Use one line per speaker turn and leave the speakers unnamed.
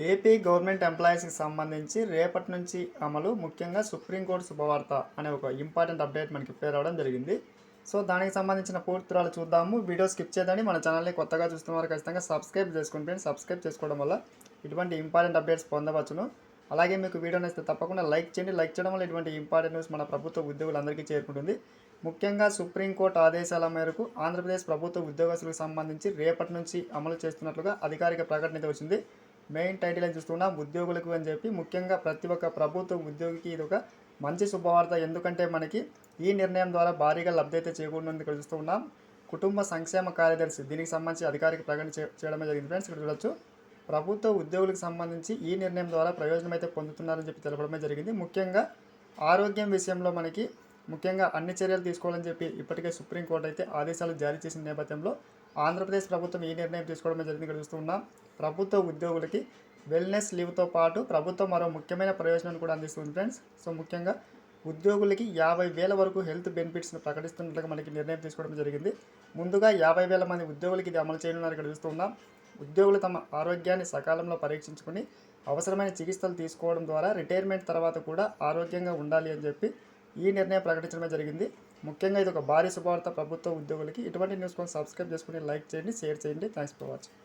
AP government ఎంప్లాయీస్కి సంబంధించి రేపటి నుంచి అమలు, ముఖ్యంగా సుప్రీంకోర్టు శుభవార్త అనే ఒక ఇంపార్టెంట్ అప్డేట్ మనకి ప్రిపేర్ అవ్వడం జరిగింది. సో దానికి సంబంధించిన పూర్తి వివరాలు చూద్దాము. వీడియో స్కిప్ చేయదని మన ఛానల్ని కొత్తగా చూస్తున్న వారు ఖచ్చితంగా సబ్స్క్రైబ్ చేసుకోండి ఫ్రెండ్స్. సబ్స్క్రైబ్ చేసుకోవడం వల్ల ఇటువంటి ఇంపార్టెంట్ అప్డేట్స్ పొందవచ్చును. అలాగే మీకు వీడియో నచ్చితే తప్పకుండా లైక్ చేయండి. లైక్ చేయడం వల్ల ఇటువంటి ఇంపార్టెంట్ న్యూస్ మన ప్రభుత్వ ఉద్యోగులందరికీ చేరుకుంటుంది. ముఖ్యంగా సుప్రీంకోర్టు ఆదేశాల మేరకు ఆంధ్రప్రదేశ్ ప్రభుత్వ ఉద్యోగస్తులకు సంబంధించి రేపటి నుంచి అమలు చేస్తున్నట్లుగా అధికారిక ప్రకటన అయితే వచ్చింది. మెయిన్ టైటిల్ అని చూస్తున్నాం, ఉద్యోగులకు అని చెప్పి. ముఖ్యంగా ప్రతి ఒక్క ప్రభుత్వ ఉద్యోగికి ఇది ఒక మంచి శుభవార్త. ఎందుకంటే మనకి ఈ నిర్ణయం ద్వారా భారీగా లబ్ధి అయితే చేకూరుతుంది. ఇక్కడ చూస్తూ ఉన్నాం, కుటుంబ సంక్షేమ కార్యదర్శి దీనికి సంబంధించి అధికారిక ప్రకటన చేయడమే జరిగింది ఫ్రెండ్స్. ఇక్కడ చూడొచ్చు, ప్రభుత్వ ఉద్యోగులకు సంబంధించి ఈ నిర్ణయం ద్వారా ప్రయోజనం అయితే పొందుతున్నారని చెప్పి తెలపడమే జరిగింది. ముఖ్యంగా ఆరోగ్యం విషయంలో మనకి ముఖ్యంగా అన్ని చర్యలు తీసుకోవాలని చెప్పి ఇప్పటికే సుప్రీంకోర్టు అయితే ఆదేశాలు జారీ చేసిన నేపథ్యంలో ఆంధ్రప్రదేశ్ ప్రభుత్వం ఈ నిర్ణయం తీసుకోవడమే జరిగింది. ఇక్కడ చూస్తూ ఉన్నాం, ప్రభుత్వ ఉద్యోగులకి వెల్నెస్ లీవ్తో పాటు ప్రభుత్వం మరో ముఖ్యమైన ప్రయోజనాన్ని కూడా అందిస్తుంది ఫ్రెండ్స్. సో ముఖ్యంగా ఉద్యోగులకి 50,000 వరకు హెల్త్ బెనిఫిట్స్ను ప్రకటిస్తున్నట్లుగా మనకి నిర్ణయం తీసుకోవడం జరిగింది. ముందుగా 50,000 మంది ఉద్యోగులకి ఇది అమలు చేయనున్నారు. ఇక్కడ చూస్తూ ఉన్నాం, ఉద్యోగులు తమ ఆరోగ్యాన్ని సకాలంలో పరీక్షించుకుని అవసరమైన చికిత్సలు తీసుకోవడం ద్వారా రిటైర్మెంట్ తర్వాత కూడా ఆరోగ్యంగా ఉండాలి అని చెప్పి ఈ నిర్ణయం ప్రకటించడమే జరిగింది. ముఖ్యంగా ఇది ఒక భారీ శుభవార్త ప్రభుత్వ ఉద్యోగులకి. ఇటువంటి న్యూస్ కోసం సబ్స్క్రైబ్ చేసుకుని లైక్ చేయండి, షేర్ చేయండి. Thanks for watching.